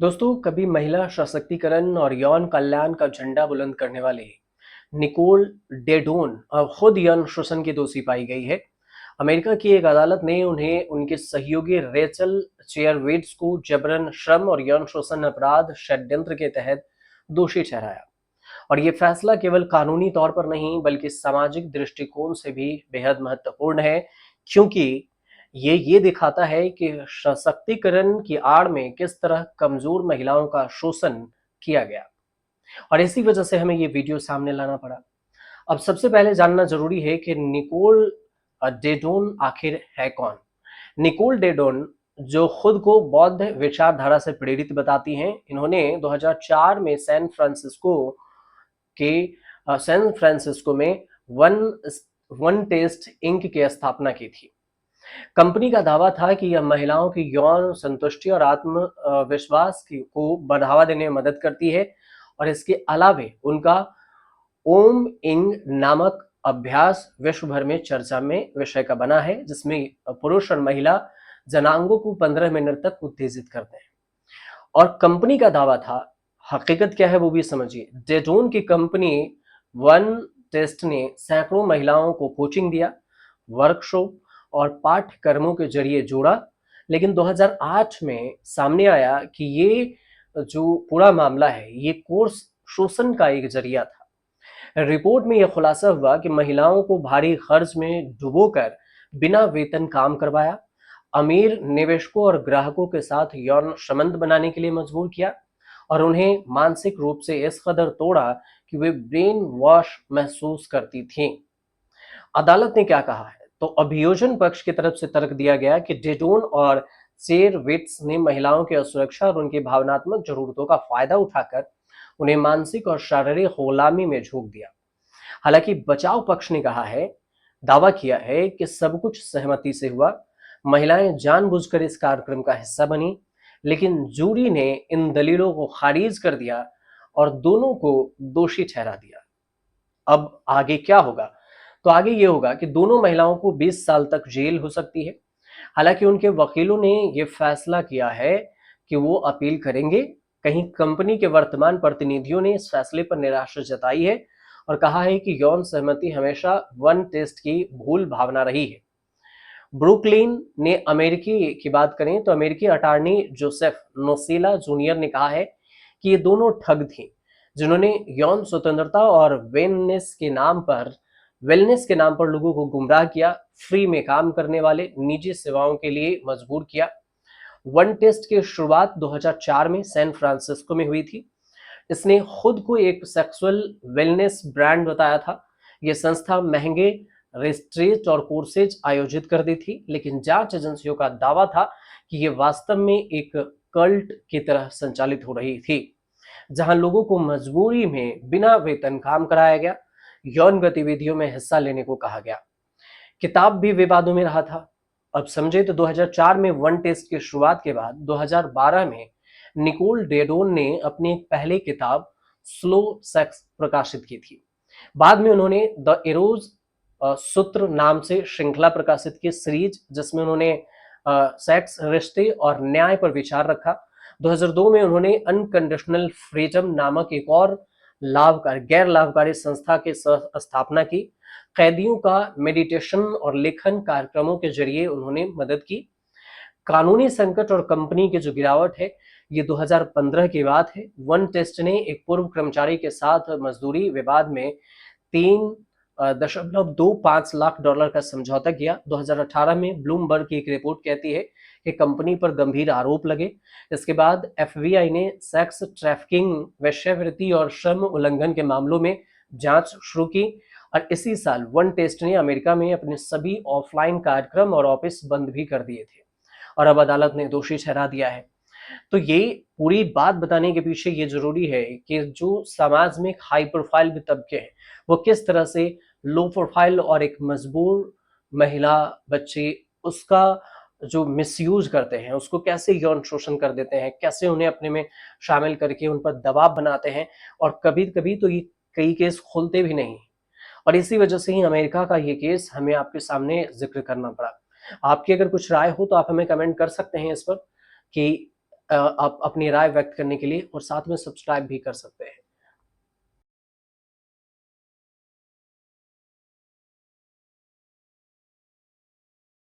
दोस्तों, कभी महिला सशक्तिकरण और यौन कल्याण का झंडा बुलंद करने वाले निकोल डेडोन अब खुद यौन शोषण की दोषी पाई गई है। अमेरिका की एक अदालत ने उन्हें उनके सहयोगी रेचल चेयरवेट्स को जबरन श्रम और यौन शोषण अपराध षड्यंत्र के तहत दोषी ठहराया। और ये फैसला केवल कानूनी तौर पर नहीं बल्कि सामाजिक दृष्टिकोण से भी बेहद महत्वपूर्ण है, क्योंकि ये दिखाता है कि सशक्तिकरण की आड़ में किस तरह कमजोर महिलाओं का शोषण किया गया। और इसी वजह से हमें ये वीडियो सामने लाना पड़ा। अब सबसे पहले जानना जरूरी है कि निकोल डेडोन आखिर है कौन। निकोल डेडोन, जो खुद को बौद्ध विचारधारा से प्रेरित बताती हैं, इन्होंने 2004 में सैन फ्रांसिस्को में वन वन टेस्ट इंक की स्थापना की थी। कंपनी का दावा था कि यह महिलाओं की यौन संतुष्टि और आत्म विश्वास को बढ़ावा देने में मदद करती है। और इसके अलावे उनका ओम इंग नामक अभ्यास विश्व भर में चर्चा में विषय का बना है, जिसमें पुरुष और महिला जनांगों को 15 मिनट तक उत्तेजित करते हैं। और कंपनी का दावा था, हकीकत क्या है वो भी समझिए। डेटोन की कंपनी वन टेस्ट ने सैकड़ों महिलाओं को कोचिंग दिया, वर्कशॉप और पाठ्यक्रमों के जरिए जोड़ा। लेकिन 2008 में सामने आया कि ये जो पूरा मामला है, ये कोर्स शोषण का एक जरिया था। रिपोर्ट में यह खुलासा हुआ कि महिलाओं को भारी खर्च में डुबोकर बिना वेतन काम करवाया, अमीर निवेशकों और ग्राहकों के साथ यौन संबंध बनाने के लिए मजबूर किया और उन्हें मानसिक रूप से इस कदर तोड़ा कि वे ब्रेन वॉश महसूस करती थीं। अदालत ने क्या कहा है? तो अभियोजन पक्ष की तरफ से तर्क दिया गया कि डेटोन और चेयरवेट्स ने महिलाओं की असुरक्षा और उनकी भावनात्मक जरूरतों का फायदा उठाकर उन्हें मानसिक और शारीरिक गुलामी में झोंक दिया। हालांकि बचाव पक्ष ने कहा है, दावा किया है कि सब कुछ सहमति से हुआ, महिलाएं जानबूझकर इस कार्यक्रम का हिस्सा बनी, लेकिन जूरी ने इन दलीलों को खारिज कर दिया और दोनों को दोषी ठहरा दिया। अब आगे क्या होगा? तो आगे ये होगा कि दोनों महिलाओं को 20 साल तक जेल हो सकती है। हालांकि उनके वकीलों ने यह फैसला किया है कि वो अपील करेंगे। कहीं कंपनी के वर्तमान प्रतिनिधियों ने इस फैसले पर निराशा जताई है और कहा है कि यौन सहमति हमेशा वन टेस्ट की भूल भावना रही है। ब्रुकलिन ने अमेरिकी की बात करें तो अमेरिकी अटॉर्नी जोसेफ नोसेला जूनियर ने कहा है कि ये दोनों ठग थे, जिन्होंने यौन स्वतंत्रता और वेलनेस के नाम पर लोगों को गुमराह किया, फ्री में काम करने वाले निजी सेवाओं के लिए मजबूर किया। वन टेस्ट की शुरुआत 2004 में सैन फ्रांसिस्को में हुई थी। इसने खुद को एक सेक्सुअल वेलनेस ब्रांड बताया था। यह संस्था महंगे रिट्रीट और कोर्सेज आयोजित कर दी थी, लेकिन जांच एजेंसियों का दावा था कि यह वास्तव में एक कल्ट की तरह संचालित हो रही थी, जहां लोगों को मजबूरी में बिना वेतन काम कराया गया, यौन गतिविधियों में हिस्सा लेने को कहा गया। किताब भी विवादों में रहा था। अब समझे तो 2004 में वन टेस्ट की शुरुआत के बाद 2012 में निकोल डेडोन ने अपनी पहली किताब स्लो सेक्स प्रकाशित की थी। बाद में उन्होंने द इरोज सूत्र नाम से श्रृंखला प्रकाशित की सीरीज, जिसमें उन्होंने सेक्स, रिश्ते और न्याय पर विचार रखा। 2002 में उन्होंने अनकंडीशनल फ्रीडम नामक एक और गैर लाभकारी संस्था की स्थापना की। कैदियों का मेडिटेशन और लेखन कार्यक्रमों के जरिए उन्होंने मदद की। कानूनी संकट और कंपनी की जो गिरावट है, ये 2015 की बात है। वन टेस्ट ने एक पूर्व कर्मचारी के साथ मजदूरी विवाद में 3.25 लाख डॉलर का समझौता किया। 2018 में ब्लूमबर्ग की एक रिपोर्ट कहती है कि कंपनी पर गंभीर आरोप लगे। इसके बाद एफबीआई ने सेक्स ट्रैफिकिंग, वेश्यावृत्ति और श्रम उल्लंघन के मामलों में जांच शुरू की। और इसी साल वन टेस्ट ने अमेरिका में अपने सभी ऑफलाइन कार्यक्रम और ऑफिस बंद भी कर दिए थे और अब अदालत ने दोषी ठहरा दिया है। तो ये पूरी बात बताने के पीछे ये जरूरी है कि जो समाज में हाई प्रोफाइल भी तबके हैं, वो किस तरह से लो प्रोफाइल और एक मजबूर महिला, बच्चे, उसका जो मिसयूज करते हैं, उसको कैसे यौन शोषण कर देते हैं, कैसे उन्हें अपने में शामिल करके उन पर दबाव बनाते हैं। और कभी कभी तो ये कई केस खुलते भी नहीं। और इसी वजह से ही अमेरिका का ये केस हमें आपके सामने जिक्र करना पड़ा। आपकी अगर कुछ राय हो तो आप हमें कमेंट कर सकते हैं इस पर कि आप अपनी राय व्यक्त करने के लिए और साथ में सब्सक्राइब भी कर सकते हैं।